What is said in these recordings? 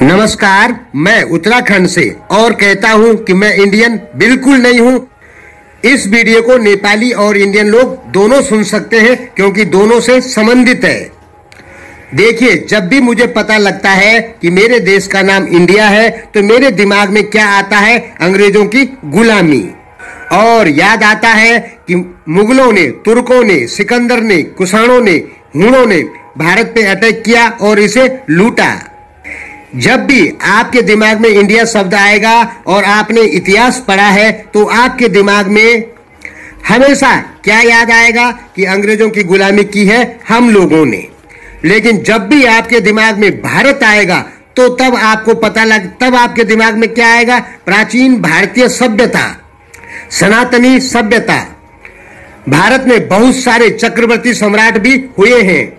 नमस्कार, मैं उत्तराखंड से और कहता हूं कि मैं इंडियन बिल्कुल नहीं हूं। इस वीडियो को नेपाली और इंडियन लोग दोनों सुन सकते हैं क्योंकि दोनों से संबंधित है। देखिए, जब भी मुझे पता लगता है कि मेरे देश का नाम इंडिया है तो मेरे दिमाग में क्या आता है? अंग्रेजों की गुलामी। और याद आता है कि मुगलों ने, तुर्कों ने, सिकंदर ने, कुषाणों ने, हूणों ने भारत पे अटैक किया और इसे लूटा। जब भी आपके दिमाग में इंडिया शब्द आएगा और आपने इतिहास पढ़ा है तो आपके दिमाग में हमेशा क्या याद आएगा कि अंग्रेजों की गुलामी की है हम लोगों ने। लेकिन जब भी आपके दिमाग में भारत आएगा तो तब आपके दिमाग में क्या आएगा? प्राचीन भारतीय सभ्यता, सनातनी सभ्यता। भारत में बहुत सारे चक्रवर्ती सम्राट भी हुए हैं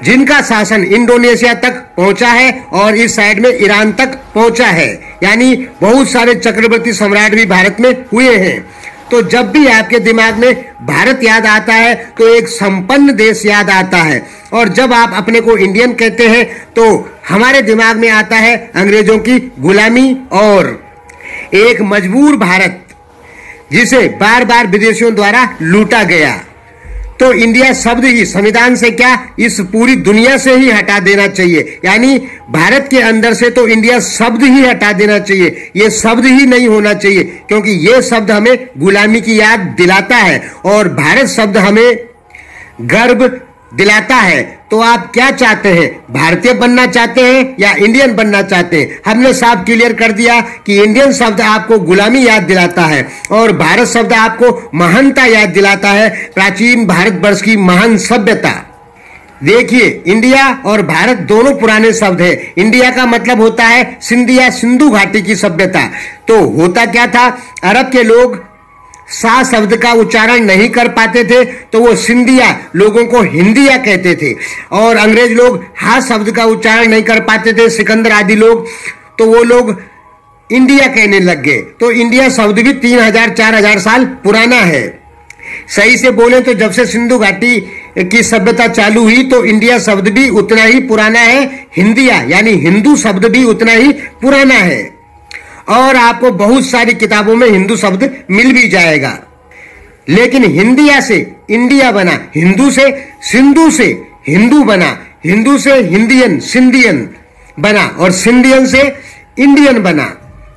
जिनका शासन इंडोनेशिया तक पहुंचा है और इस साइड में ईरान तक पहुंचा है। यानी बहुत सारे चक्रवर्ती सम्राट भी भारत में हुए हैं। तो जब भी आपके दिमाग में भारत याद आता है तो एक संपन्न देश याद आता है। और जब आप अपने को इंडियन कहते हैं तो हमारे दिमाग में आता है अंग्रेजों की गुलामी और एक मजबूर भारत जिसे बार बार विदेशियों द्वारा लूटा गया। तो इंडिया शब्द ही संविधान से क्या, इस पूरी दुनिया से ही हटा देना चाहिए। यानी भारत के अंदर से तो इंडिया शब्द ही हटा देना चाहिए। ये शब्द ही नहीं होना चाहिए क्योंकि ये शब्द हमें गुलामी की याद दिलाता है और भारत शब्द हमें गर्व दिलाता है। तो आप क्या चाहते हैं? भारतीय बनना चाहते हैं या इंडियन बनना चाहते हैं? हमने साफ क्लियर कर दिया कि इंडियन शब्द आपको गुलामी याद दिलाता है और भारत शब्द आपको महानता याद दिलाता है, प्राचीन भारतवर्ष की महान सभ्यता। देखिए, इंडिया और भारत दोनों पुराने शब्द हैं। इंडिया का मतलब होता है सिंधिया, सिंधु घाटी की सभ्यता। तो होता क्या था? अरब के लोग सा शब्द का उच्चारण नहीं कर पाते थे तो वो सिंधिया लोगों को हिंदिया कहते थे। और अंग्रेज लोग हा शब्द का उच्चारण नहीं कर पाते थे, सिकंदर आदि लोग, तो वो लोग इंडिया कहने लग गए। तो इंडिया शब्द भी 3000-4000 साल पुराना है। सही से बोले तो जब से सिंधु घाटी की सभ्यता चालू हुई तो इंडिया शब्द भी उतना ही पुराना है। हिंदिया यानी हिंदू शब्द भी उतना ही पुराना है और आपको बहुत सारी किताबों में हिंदू शब्द मिल भी जाएगा। लेकिन हिंदिया से इंडिया बना, हिंदू से सिंधु से हिंदू बना, हिंदू से हिंदियन सिंधियन बना और सिंधियन से इंडियन बना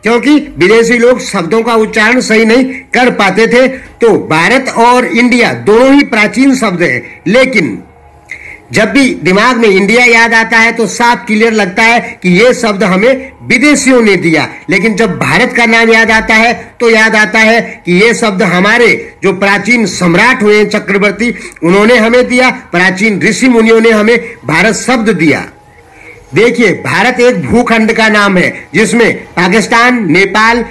क्योंकि विदेशी लोग शब्दों का उच्चारण सही नहीं कर पाते थे। तो भारत और इंडिया दोनों ही प्राचीन शब्द हैं। लेकिन जब भी दिमाग में इंडिया याद आता है तो साफ क्लियर लगता है कि ये शब्द हमें विदेशियों ने दिया। लेकिन जब भारत का नाम याद आता है तो याद आता है कि ये शब्द हमारे जो प्राचीन सम्राट हुए चक्रवर्ती उन्होंने हमें दिया, प्राचीन ऋषि मुनियों ने हमें भारत शब्द दिया। देखिए, भारत एक भूखंड का नाम है जिसमें पाकिस्तान, नेपाल,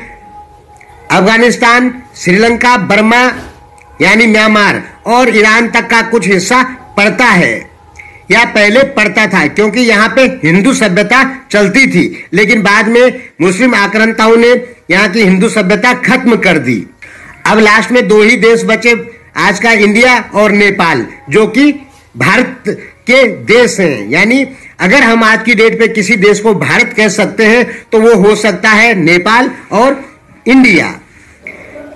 अफगानिस्तान, श्रीलंका, बर्मा यानी म्यांमार और ईरान तक का कुछ हिस्सा पड़ता है या पहले पड़ता था क्योंकि यहाँ पे हिंदू सभ्यता चलती थी। लेकिन बाद में मुस्लिम आक्रांताओं ने यहाँ की हिंदू सभ्यता खत्म कर दी। अब लास्ट में दो ही देश बचे, आज का इंडिया और नेपाल, जो कि भारत के देश हैं। यानी अगर हम आज की डेट पे किसी देश को भारत कह सकते हैं तो वो हो सकता है नेपाल और इंडिया।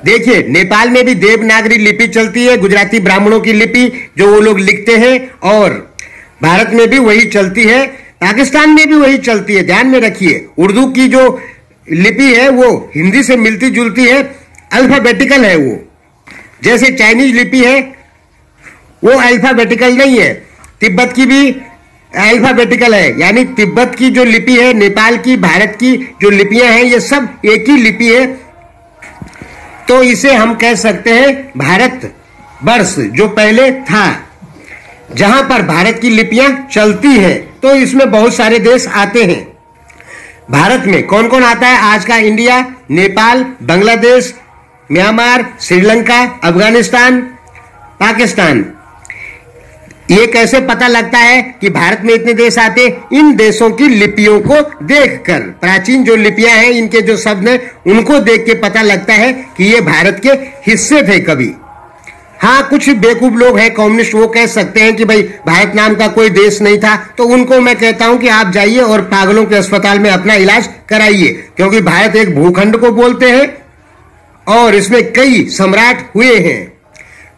देखिए, नेपाल में भी देवनागरी लिपि चलती है, गुजराती ब्राह्मणों की लिपि जो वो लोग लिखते हैं, और भारत में भी वही चलती है, पाकिस्तान में भी वही चलती है। ध्यान में रखिए, उर्दू की जो लिपि है वो हिंदी से मिलती जुलती है, अल्फाबेटिकल है वो। जैसे चाइनीज लिपि है वो अल्फाबेटिकल नहीं है, तिब्बत की भी अल्फाबेटिकल है। यानी तिब्बत की जो लिपि है, नेपाल की, भारत की जो लिपियां हैं, ये सब एक ही लिपि है। तो इसे हम कह सकते हैं भारत वर्ष जो पहले था, जहां पर भारत की लिपियां चलती हैं। तो इसमें बहुत सारे देश आते हैं। भारत में कौन कौन आता है? आज का इंडिया, नेपाल, बांग्लादेश, म्यांमार, श्रीलंका, अफगानिस्तान, पाकिस्तान। ये कैसे पता लगता है कि भारत में इतने देश आते? इन देशों की लिपियों को देखकर, प्राचीन जो लिपियां हैं, इनके जो शब्द हैं, उनको देख के पता लगता है कि ये भारत के हिस्से थे कभी। हाँ, कुछ बेवकूफ लोग हैं कम्युनिस्ट, वो कह सकते हैं कि भाई भारत नाम का कोई देश नहीं था, तो उनको मैं कहता हूं कि आप जाइए और पागलों के अस्पताल में अपना इलाज कराइए, क्योंकि भारत एक भूखंड को बोलते हैं और इसमें कई सम्राट हुए हैं।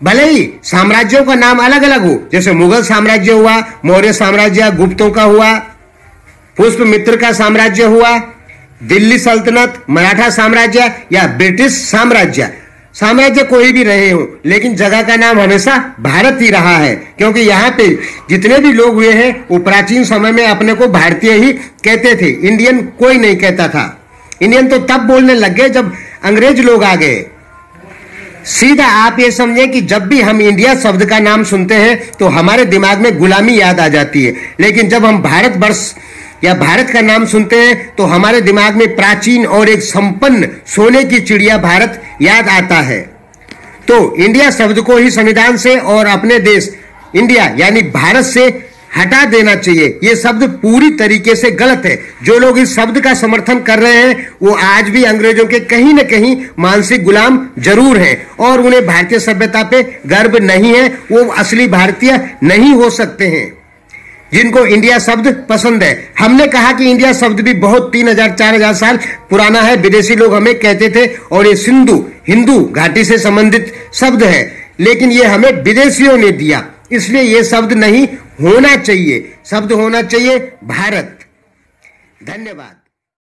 भले ही साम्राज्यों का नाम अलग अलग हो, जैसे मुगल साम्राज्य हुआ, मौर्य साम्राज्य, गुप्तों का हुआ, पुष्पमित्र का साम्राज्य हुआ, दिल्ली सल्तनत, मराठा साम्राज्य या ब्रिटिश साम्राज्य। साम्राज्य कोई भी रहे हो, लेकिन जगह का नाम हमेशा भारत ही रहा है, क्योंकि यहाँ पे जितने भी लोग हुए हैं वो प्राचीन समय में अपने को भारतीय ही कहते थे, इंडियन कोई नहीं कहता था। इंडियन तो तब बोलने लग गए जब अंग्रेज लोग आ गए। सीधा आप ये समझे कि जब भी हम इंडिया शब्द का नाम सुनते हैं तो हमारे दिमाग में गुलामी याद आ जाती है, लेकिन जब हम भारतवर्ष या भारत का नाम सुनते हैं तो हमारे दिमाग में प्राचीन और एक संपन्न सोने की चिड़िया भारत याद आता है। तो इंडिया शब्द को ही संविधान से और अपने देश इंडिया यानी भारत से हटा देना चाहिए। ये शब्द पूरी तरीके से गलत है। जो लोग इस शब्द का समर्थन कर रहे हैं वो आज भी अंग्रेजों के कहीं न कहीं मानसिक गुलाम जरूर हैं और उन्हें भारतीय सभ्यता पे गर्व नहीं है, वो असली भारतीय नहीं हो सकते हैं जिनको इंडिया शब्द पसंद है। हमने कहा कि इंडिया शब्द भी बहुत 3000-4000 साल पुराना है, विदेशी लोग हमें कहते थे, और ये सिंधु हिंदू घाटी से संबंधित शब्द है, लेकिन ये हमें विदेशियों ने दिया, इसलिए ये शब्द नहीं होना चाहिए। शब्द होना चाहिए भारत। धन्यवाद।